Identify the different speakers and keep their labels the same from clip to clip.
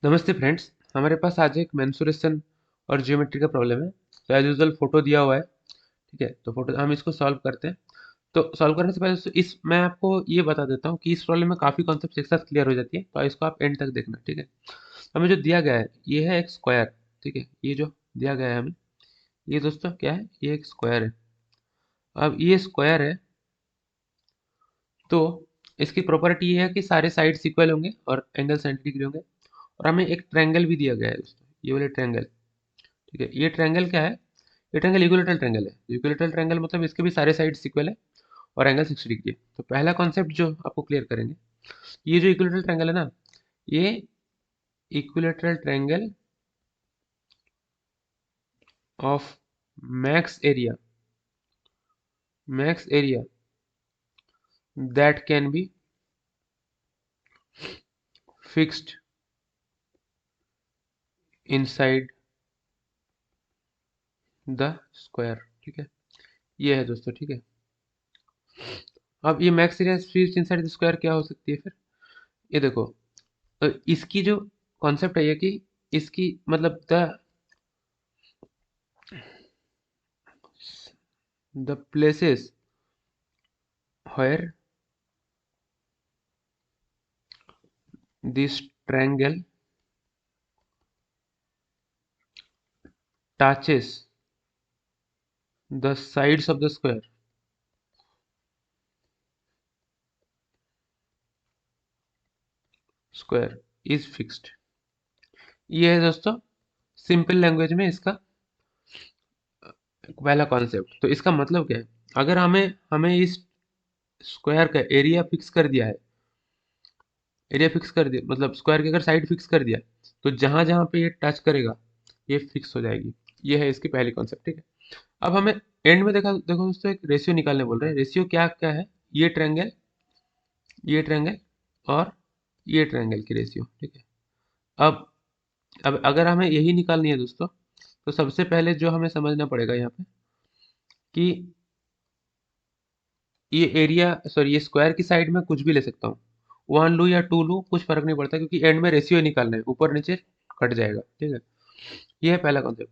Speaker 1: नमस्ते फ्रेंड्स। हमारे पास आज एक मेंसुरेशन और ज्योमेट्री का प्रॉब्लम है। तो एज यूजुअल फोटो दिया हुआ है। ठीक है, तो फोटो हम इसको सॉल्व करते हैं। तो सॉल्व करने से पहले इस मैं आपको ये बता देता हूँ कि इस प्रॉब्लम में काफ़ी कॉन्सेप्ट एक साथ क्लियर हो जाती है, तो इसको आप एंड तक देखना। ठीक है, हमें जो दिया गया है ये है एक स्क्वायर। ठीक है, ये जो दिया गया है हमें, ये दोस्तों क्या है, ये एक स्क्वायर है। अब ये स्क्वायर है तो इसकी प्रॉपर्टी ये है कि सारे साइड्स इक्वल होंगे और एंगल 90 डिग्री होंगे। और हमें एक ट्रायंगल भी दिया गया है दोस्तों, ये वाले ट्रायंगल। ठीक है, ये ट्रायंगल क्या है, ये ट्रायंगल इक्विलेटरल ट्रायंगल है। इक्विलेटरल ट्रायंगल मतलब इसके भी सारे साइड्स इक्वल है और एंगल 60 डिग्री है। तो पहला कॉन्सेप्ट जो आपको क्लियर करेंगे, ये जो इक्विलेटरल ट्रायंगल है ना, ये equilateral triangle of max area that can be fixed inside the square. ठीक है, ये है दोस्तों। ठीक है, अब ये max area fixed inside the square क्या हो सकती है फिर, ये देखो। इसकी जो कॉन्सेप्ट है ये कि इसकी मतलब the places where this triangle touches the sides of the square is fixed। ये है दोस्तों सिंपल लैंग्वेज में इसका पहला कॉन्सेप्ट। तो इसका मतलब क्या है, अगर हमें हमें इस स्क्वायर का एरिया फिक्स कर दिया है, एरिया फिक्स कर दिया मतलब स्क्वायर की अगर साइड फिक्स कर दिया, तो जहां जहां पे ये टच करेगा ये फिक्स हो जाएगी। ये है इसकी पहली कॉन्सेप्ट। ठीक है, अब हमें एंड में देखा देखो दोस्तों, एक रेशियो निकालने बोल रहे हैं। रेशियो क्या क्या है, ये ट्रायंगल, ये ट्रायंगल और ये ट्रायंगल की रेशियो। ठीक है, अब अब अगर हमें यही निकालनी है दोस्तों, तो सबसे पहले जो हमें समझना पड़ेगा यहाँ पे कि ये एरिया सॉरी ये स्क्वायर की साइड में कुछ भी ले सकता हूँ, वन लूँ या टू लूँ कुछ फर्क नहीं पड़ता, क्योंकि एंड में रेशियो निकालना है, ऊपर नीचे कट जाएगा। ठीक है, ये है पहला कॉन्सेप्ट।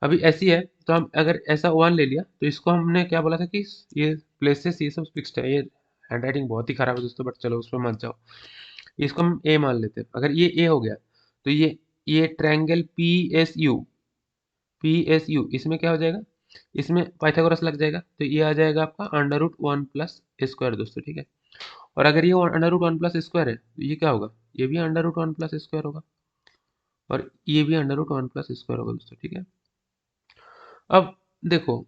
Speaker 1: अभी ऐसी है तो हम अगर ऐसा वन ले लिया तो इसको हमने क्या बोला था कि ये प्लेसेस ये सब फिक्स्ड है। ये हैंड राइटिंग बहुत ही खराब है दोस्तों, बट चलो उसमें मान जाओ। इसको हम ए मान लेते हैं। अगर ये ए हो गया तो ये ट्रायंगल पी एस यू इसमें क्या हो जाएगा, इसमें पाइथागोरस लग जाएगा, तो ये आ जाएगा आपका under root one plus square दोस्तों। ठीक है, और अगर ये under root one plus square है तो ये क्या होगा, ये भी under root one plus square होगा और ये भी under root one plus square होगा दोस्तों। ठीक है, अब देखो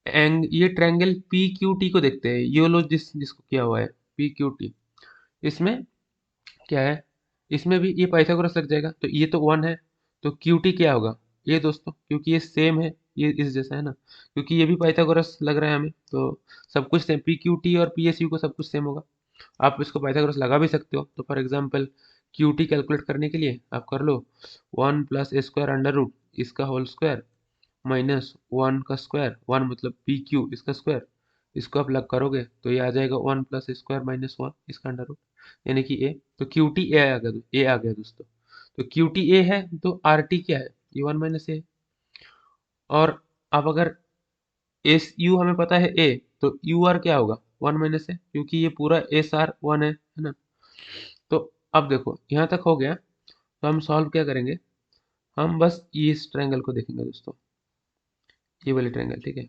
Speaker 1: ये ट्रायंगल पी क्यू टी को देखते हैं। ये लो जिसको किया हुआ है पी क्यू टी, इसमें क्या है, इसमें भी ये पाइथागोरस लग जाएगा, तो ये तो वन है, तो क्यू टी क्या होगा, ये दोस्तों क्योंकि ये सेम है, ये इस जैसा है ना, क्योंकि ये भी पाइथागोरस लग रहा है हमें, तो सब कुछ सेम, पी क्यू टी और पी एस यू को सब कुछ सेम होगा। आप इसको पाइथागोरस लगा भी सकते हो। तो for example Q T calculate करने के लिए आप कर लो one plus square under root इसका होल स्क्वायर माइनस वन का स्क्वायर, वन मतलब पी क्यू इसका स्क्वायर, इसको आप लग करोगे तो ये आ जाएगा one plus square minus one इसका अंडर रूट, यानी कि ए। तो क्यू टी ए आ गया दोस्तों। तो क्यू टी ए है तो आर टी क्या है, ये वन माइनस ए। और अब अगर एस यू हमें पता है ए, तो यू आर क्या होगा, वन माइनस ए, क्योंकि ये पूरा एस आर वन है ना। तो अब देखो यहाँ तक हो गया, तो हम सॉल्व क्या करेंगे, हम बस ये इस ट्रायंगल को देखेंगे दोस्तों, ये वाली ट्रायंगल। ठीक है,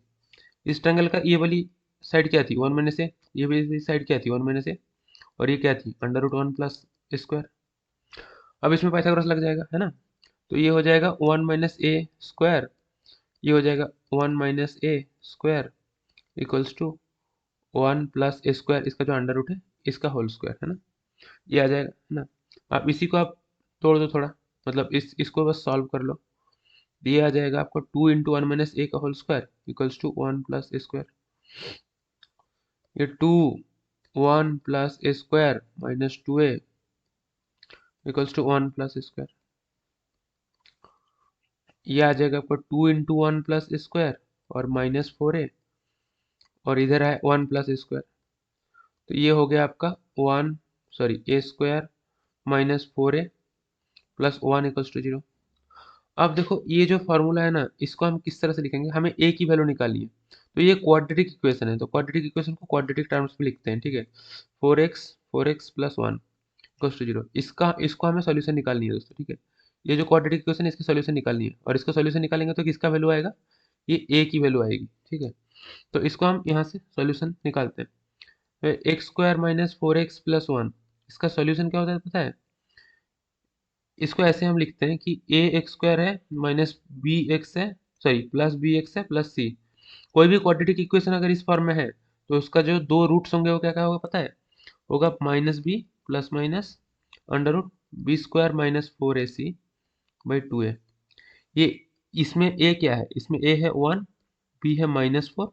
Speaker 1: इस ट्रायंगल का ये वाली साइड क्या थी, वन माइनस ए, ये वाली साइड क्या थी, वन माइनस ए, और ये क्या थी, under root one plus square. अब इसमें पाइथागोरस लग जाएगा है ना, तो ये हो जाएगा वन माइनस ए स्क्वायर, ये हो जाएगा one minus a square equals to one plus square इसका जो अंडर रूट है इसका होल स्क्वायर है ना, ये आ जाएगा है ना। आप इसी को आप तोड़ दो थोड़ा, मतलब इसको बस सॉल्व कर लो, ये आ जाएगा आपको two into one minus A का whole square equals to one plus square, ये two one plus square minus two A equals to one plus square, ये आ जाएगा आपको two into one plus square और माइनस फोर ए, और इधर है वन प्लस स्क्वायर, तो ये हो गया आपका one sorry a square minus four a plus 1 equals to 0। अब देखो ये जो फॉर्मूला है ना, इसको हम किस तरह से लिखेंगे, हमें a की वैल्यू निकालनी है। तो ये क्वाड्रेटिक इक्वेशन है, तो क्वाड्रेटिक इक्वेशन को क्वाड्रेटिक टर्म्स में लिखते हैं, ठीक है। 4x प्लस 1 इक्वल्स टू 0, इसको हमें सॉल्यूशन निकालनी है दोस्तों, ठीक है। ये जो क्वाड्रेटिक इक्वेशन है इसकी सॉल्यूशन निकालनी है, और इसका सॉल्यूशन निकालेंगे तो किसका वैल्यू आएगा, ये a की वैल्यू आएगी, ठीक है। तो इसको हम यहाँ से सॉल्यूशन निकालते हैं। X square minus 4x plus 1, इसका सॉल्यूशन क्या होता है पता है, इसको ऐसे हम लिखते हैं कि ए एक्स स्क्वायर है माइनस बी एक्स है, सॉरी प्लस बी एक्स है प्लस सी। कोई भी क्वाड्रेटिक इक्वेशन अगर इस फॉर्म में है तो उसका जो दो रूट्स होंगे वो क्या क्या होगा पता है, होगा minus b plus minus under root b square minus 4ac by 2a। ये इसमें a क्या है, इसमें a है 1, b है -4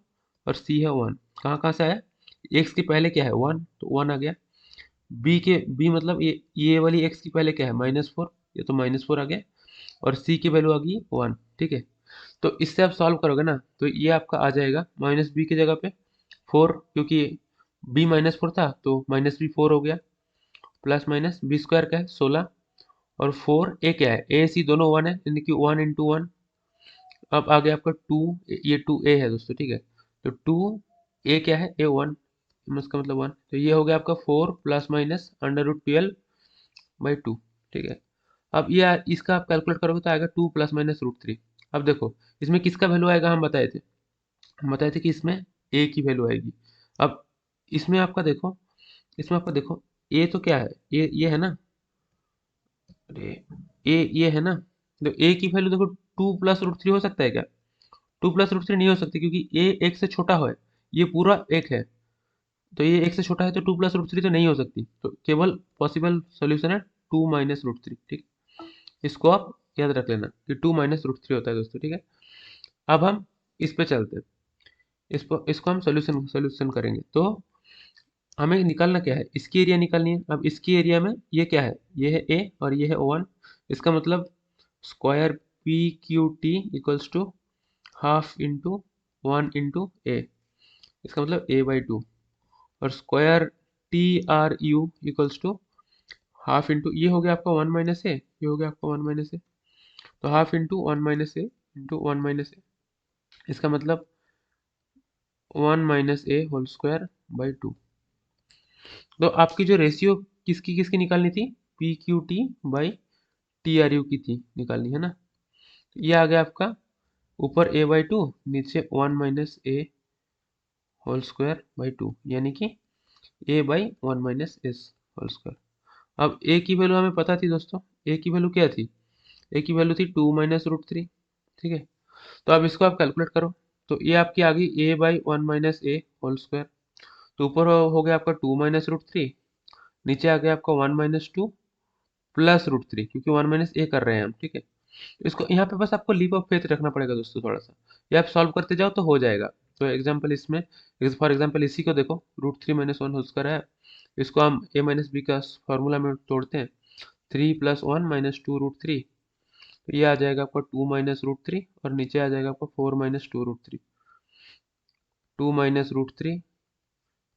Speaker 1: और c है 1। कहाँ कहाँ से आया, x के पहले क्या है 1, तो 1 आ गया। b मतलब ये वाली x की पहले क्या है -4, ये तो -4 आ गया, और c की वैल्यू आ गई 1, ठीक है। तो इससे आप सॉल्व करोगे ना तो ये आपका आ जाएगा माइनस बी की जगह पे 4, क्योंकि b -4 था तो माइनस बी 4 हो गया, प्लस माइनस बी स्क्वायर का है 16, और 4 ए क्या है, ए सी दोनों 1 है, यानी कि 1 इंटू 1। अब आ गया आपका 2, ये 2a है दोस्तों, ठीक है। तो 2a क्या है, a1, इसका मतलब 1, तो ये हो गया आपका 4 plus minus under root 12 by 2, ठीक है। अब ये इसका आप कैलकुलेट करोगे तो आएगा 2 प्लस माइनस रूट 3। अब देखो इसमें किसका वैल्यू आएगा, हम बताए थे कि इसमें a की वैल्यू आएगी। अब इसमें आपका देखो, a तो क्या है, ये है ना, अरे ये है ना, तो a की वैल्यू देखो 2 प्लस रूट 3 हो सकता है क्या, 2 प्लस रूट 3 नहीं हो सकती, क्योंकि a एक से छोटा है, ये पूरा एक है, तो ये एक से छोटा है तो 2 प्लस रूट 3 तो नहीं हो सकती, तो केवल पॉसिबल सॉल्यूशन है 2 माइनस रूट 3, ठीक। इसको आप याद रख लेना कि 2 माइनस रूट 3 होता है दोस्तों, ठीक है। अब हम इस पे चलते हैं, इसको हम सॉल्यूशन करेंगे, तो हमें निकालना क्या है, इसकी एरिया निकालनी है। अब इसकी एरिया में ये क्या है, ये है a और ये है 1, इसका मतलब square P Q T equals to half into 1 into A, इसका मतलब a/2, और square T R U equals to half into, ये हो गया आपका 1 माइनस ए, ये हो गया आपका 1 माइनस ए, तो half into 1 minus a into 1 minus a, इसका मतलब 1 minus a whole square by 2। तो आपकी जो रेशियो किसकी किसकी निकालनी थी, P Q T by T R U की थी निकालनी है ना। ये आ गया आपका ऊपर a/2, नीचे 1 minus a whole square by 2, यानी कि a/1 minus S whole square. अब a की वैल्यू हमें पता थी दोस्तों, a की वैल्यू क्या थी, a की वैल्यू थी 2 माइनस रूट 3, ठीक है। तो अब इसको आप कैलकुलेट करो, तो ये आपकी आ गई a/1 minus a whole square, तो ऊपर हो गया आपका 2 माइनस रूट 3, नीचे आ गया आपका 1 माइनस 2 प्लस रूट 3, क्योंकि 1 माइनस ए कर रहे हैं हम, ठीक है। तो इसको यहाँ पे बस आपको लीप ऑफ फेथ रखना पड़ेगा दोस्तों थोड़ा सा, ये आप सॉल्व करते जाओ तो हो जाएगा। तो एग्जाम्पल इसमें, फॉर एग्जाम्पल इसी को देखो, रूट 3 माइनस 1 होल स्क्वायर है, इसको हम a माइनस बी का फॉर्मूला में तोड़ते हैं, 3 प्लस 1 माइनस 2 रूट 3, तो ये आ जाएगा आपका 2 माइनस रूट 3, और नीचे आ जाएगा आपका 4 माइनस 2 रूट 3, 2 माइनस रूट 3,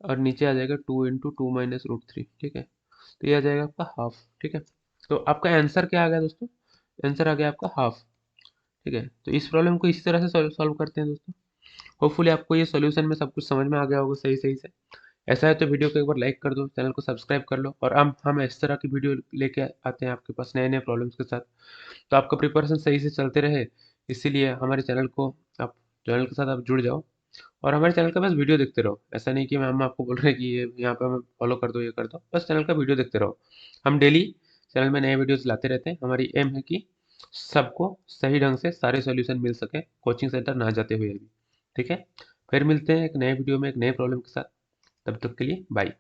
Speaker 1: और नीचे आ जाएगा 2 इंटू 2 माइनस रूट 3, ठीक है। तो ये आ जाएगा आपका हाफ, ठीक है। तो आपका आंसर क्या आ गया दोस्तों, आंसर आ गया आपका हाफ, ठीक है। तो इस प्रॉब्लम को इसी तरह से सॉल्व करते हैं दोस्तों। होपफुली आपको ये सॉल्यूशन में सब कुछ समझ में आ गया होगा सही सही से। ऐसा है तो वीडियो को एक बार लाइक कर दो, चैनल को सब्सक्राइब कर लो, और हम इस तरह की वीडियो लेके आते हैं आपके पास नए नए प्रॉब्लम्स के साथ, तो आपका प्रिपरेशन सही से चलते रहे, इसीलिए हमारे चैनल को आप चैनल के साथ आप जुड़ जाओ, और हमारे चैनल का बस वीडियो देखते रहो। ऐसा नहीं कि हम आपको बोल रहे हैं कि ये यहाँ पे हमें फॉलो कर दो, ये कर दो, बस चैनल का वीडियो देखते रहो। हम डेली चैनल में नए वीडियोस लाते रहते हैं, हमारी एम है कि सबको सही ढंग से सारे सॉल्यूशन मिल सके, कोचिंग सेंटर ना जाते हुए भी, ठीक है। फिर मिलते हैं एक नए वीडियो में एक नए प्रॉब्लम के साथ, तब तक के लिए बाय।